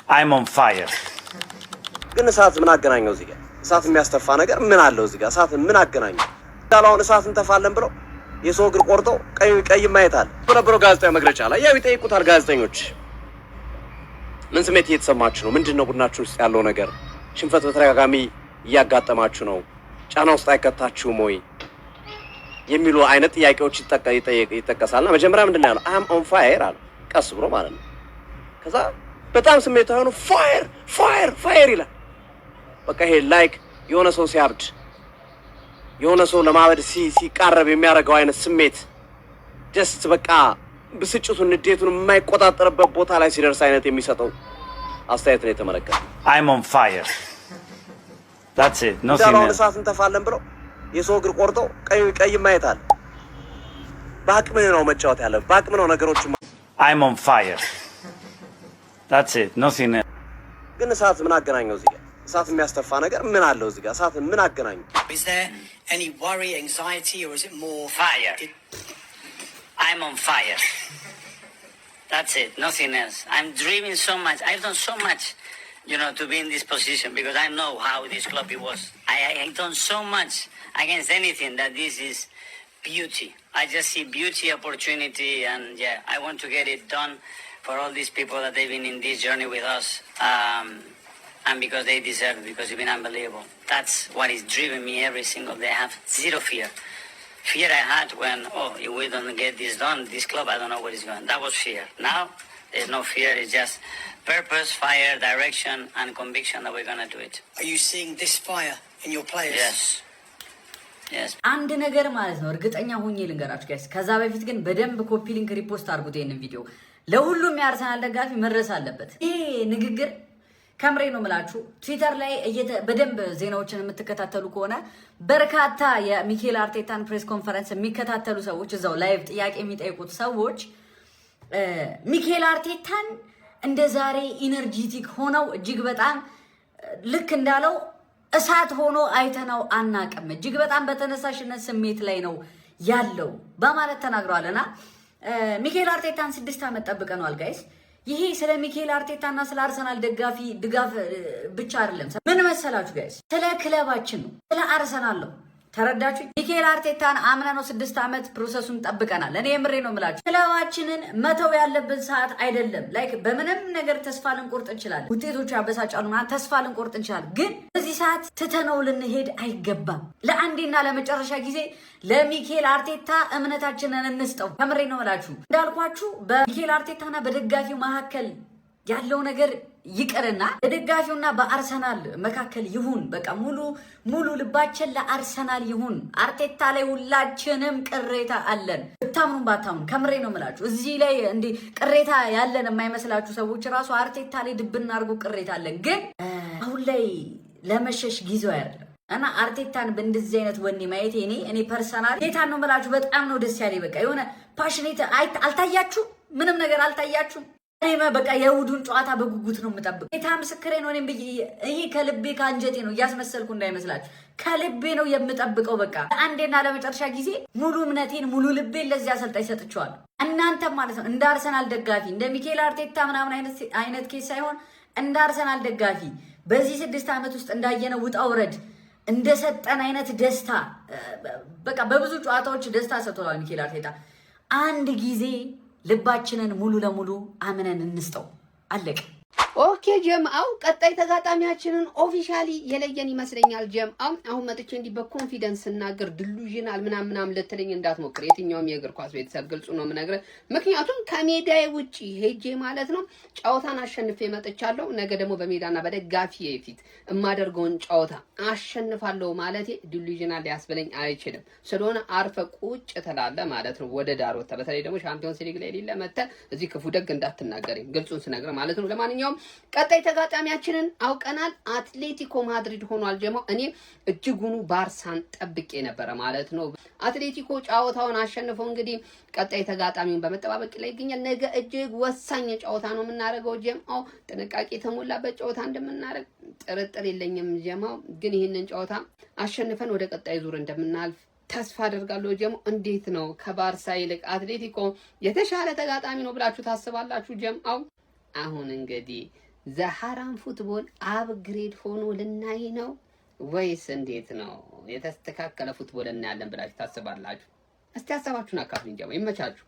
I'm on fire. ግን እሳት ምን አገናኘው እዚህ ጋር? እሳት የሚያስተፋ ነገር ምን አለው እዚህ ጋር? እሳት ምን አገናኘው? ዳላውን እሳት እንተፋለን ብለው የሰው እግር ቆርጠው ቀይ ማየታል በነበረው ጋዜጣዊ መግለጫ ላይ ያው ይጠይቁታል ጋዜጠኞች። ምን ስሜት እየተሰማችሁ ነው? ምንድነው ቡድናችሁ ውስጥ ያለው ነገር? ሽንፈት በተደጋጋሚ እያጋጠማችሁ ነው? ጫና ውስጥ አይከታችሁም ወይ? የሚሉ አይነት ጥያቄዎች ይጠቀሳልና መጀመሪያ ምንድነው ያለው? I'm on fire አለ ቀስ ብሎ ማለት ነው። ከዛ በጣም ስሜታዊ ሆኖ ፋየር ይላል። በቃ ይሄ ላይክ የሆነ ሰው ሲያብድ የሆነ ሰው ለማበድ ሲቃረብ የሚያደርገው አይነት ስሜት ጀስት በቃ ብስጭቱን ንዴቱን የማይቆጣጠርበት ቦታ ላይ ሲደርስ አይነት የሚሰጠው አስተያየት ነው የተመለከተው። I'm on fire. That's it. Nothing else. እሳት እንተፋለን ብለው የሰው እግር ቆርጠው ቀይ ማየታል። በአቅም ነው መጫወት ያለው። በአቅም ነው ነገሮች I'm on fire. That's it. Nothing else. ግን እሳት ምን አገናኘው እዚህ ጋር? እሳት የሚያስተፋ ነገር ምን አለው እዚህ ጋር? እሳት ምን አገናኘው? Is there any worry, anxiety, or is it more fire? I'm on fire. That's it. Nothing else. I'm dreaming so much. I've done so much, to be in this position because I know how this club it was. I've done so much against anything that this is beauty. I just see beauty, opportunity, and I want to get it done for all these people that they've been in this journey with us. And because they deserve it, because it's been unbelievable. That's what is driving me every single day. I have zero fear. Fear I had when, if we don't get this done, this club, I don't know where it's going. That was fear. Now, there's no fear. It's just purpose, fire, direction, and conviction that we're going to do it. Are you seeing this fire in your players? Yes. Yes. አንድ ነገር ማለት ነው እርግጠኛ ሆኜ ልንገራችሁ ጋይስ። ከዛ በፊት ግን በደንብ ኮፒ ሊንክ ሪፖስት አድርጉት ይሄንን ቪዲዮ። ለሁሉም የአርሰናል ደጋፊ መድረስ አለበት። ይሄ ንግግር ከምሬ ነው የምላችሁ። ትዊተር ላይ በደንብ ዜናዎችን የምትከታተሉ ከሆነ በርካታ የሚኬል አርቴታን ፕሬስ ኮንፈረንስ የሚከታተሉ ሰዎች እዛው ላይቭ ጥያቄ የሚጠይቁት ሰዎች ሚኬል አርቴታን እንደ ዛሬ ኢነርጂቲክ ሆነው እጅግ በጣም ልክ እንዳለው እሳት ሆኖ አይተነው አናቅም፣ እጅግ በጣም በተነሳሽነት ስሜት ላይ ነው ያለው በማለት ተናግረዋልና ሚኬል አርቴታን 6 ዓመት ጠብቀናል ጋይስ። ይሄ ስለ ሚኬል አርቴታና ስለ አርሰናል ደጋፊ ድጋፍ ብቻ አይደለም። ምን መሰላችሁ ጋይስ? ስለ ክለባችን ነው፣ ስለ አርሰናል ነው። ተረዳችሁ? ሚኬል አርቴታን አምነነው 6 ዓመት ፕሮሰሱን ጠብቀናል። እኔ የምሬ ነው የምላችሁ። ክለባችንን መተው ያለብን ሰዓት አይደለም። ላይክ በምንም ነገር ተስፋ ልንቆርጥ እንችላለን። ውጤቶቹ ያበሳጫሉና ተስፋ ልንቆርጥ እንችላለን። ግን በዚህ ሰዓት ትተነው ልንሄድ አይገባም። ለአንዴና ለመጨረሻ ጊዜ ለሚኬል አርቴታ እምነታችንን እንስጠው። ከምሬ ነው የምላችሁ። እንዳልኳችሁ በሚኬል አርቴታና በደጋፊው መካከል ያለው ነገር ይቅርና በደጋፊውና በአርሰናል መካከል ይሁን። በቃ ሙሉ ልባችን ለአርሰናል ይሁን። አርቴታ ላይ ሁላችንም ቅሬታ አለን። ብታምኑ ባታምኑ ከምሬ ነው የምላችሁ። እዚህ ላይ እንዴ ቅሬታ ያለን የማይመስላችሁ ሰዎች ራሱ አርቴታ ላይ ድብና አድርጎ ቅሬታ አለን። ግን አሁን ላይ ለመሸሽ ጊዜው አይደለም እና አርቴታን በእንደዚህ አይነት ወኔ ማየት እኔ ፐርሰናል ጌታን ነው የምላችሁ በጣም ነው ደስ ያለኝ። በቃ የሆነ ፓሽኔት አልታያችሁ? ምንም ነገር አልታያችሁ? እኔ በቃ የውዱን ጨዋታ በጉጉት ነው የምጠብቀው። ጌታ ምስክሬ ነው። እኔም ይሄ ከልቤ ከአንጀቴ ነው፣ እያስመሰልኩ እንዳይመስላችሁ ከልቤ ነው የምጠብቀው። በቃ አንዴና ለመጨረሻ ጊዜ ሙሉ እምነቴን ሙሉ ልቤን ለዚህ አሰልጣኝ ሰጥቼዋለሁ። እናንተም ማለት ነው እንደ አርሰናል ደጋፊ እንደ ሚኬል አርቴታ ምናምን አይነት ኬስ ሳይሆን እንደ አርሰናል ደጋፊ በዚህ 6 ዓመት ውስጥ እንዳየነው ውጣ ውረድ እንደሰጠን አይነት ደስታ በቃ በብዙ ጨዋታዎች ደስታ ሰጥቷል ሚኬል አርቴታ። አንድ ጊዜ ልባችንን ሙሉ ለሙሉ አምነን እንስጠው። አለቀ። ኦኬ ጀምአው ቀጣይ ተጋጣሚያችንን ኦፊሻሊ የለየን ይመስለኛል። ጀምአው አሁን መጥቼ እንዲህ በኮንፊደንስ እናገር ዲሉዥናል ምናምን ልትለኝ እንዳትሞክር። የትኛውም የእግር ኳስ ቤተሰብ ግልጹ ነው የምነግርህ። ምክንያቱም ከሜዳዬ ውጪ ሄጄ ማለት ነው ጨዋታን አሸንፌ መጥቻለሁ። ነገ ደግሞ በሜዳና በደጋፊ ፊት የማደርገውን ጨዋታ አሸንፋለሁ ማለቴ ዲሉዥናል ሊያስብለኝ አይችልም። ስለሆነ አርፈ ቁጭ ትላለህ ማለት ነው ወደ ዳር ወጣ። በተለይ ደግሞ ሻምፒዮንስ ሊግ ላይ ሌላ መጥተህ እዚህ ክፉ ደግ እንዳትናገረኝ ግልጹን ስነግርህ ማለት ነው። ለማንኛውም ቀጣይ ተጋጣሚያችንን አውቀናል። አትሌቲኮ ማድሪድ ሆኗል። ጀማው እኔ እጅጉኑ ባርሳን ጠብቄ ነበር ማለት ነው። አትሌቲኮ ጨዋታውን አሸንፎ እንግዲህ ቀጣይ ተጋጣሚውን በመጠባበቅ ላይ ይገኛል። ነገ እጅግ ወሳኝ ጨዋታ ነው የምናደርገው። ጀማው ጥንቃቄ የተሞላበት ጨዋታ እንደምናደርግ ጥርጥር የለኝም። ጀማው ግን ይህንን ጨዋታ አሸንፈን ወደ ቀጣይ ዙር እንደምናልፍ ተስፋ አደርጋለሁ። ጀማው እንዴት ነው ከባርሳ ይልቅ አትሌቲኮ የተሻለ ተጋጣሚ ነው ብላችሁ ታስባላችሁ? ጀማው አሁን እንግዲህ ዘሐራም ፉትቦል አፕግሬድ ሆኖ ልናይ ነው ወይስ እንዴት ነው? የተስተካከለ ፉትቦል እናያለን ብላችሁ ታስባላችሁ? እስቲ ሀሳባችሁን አካፍሉኝ። ይመቻችሁ።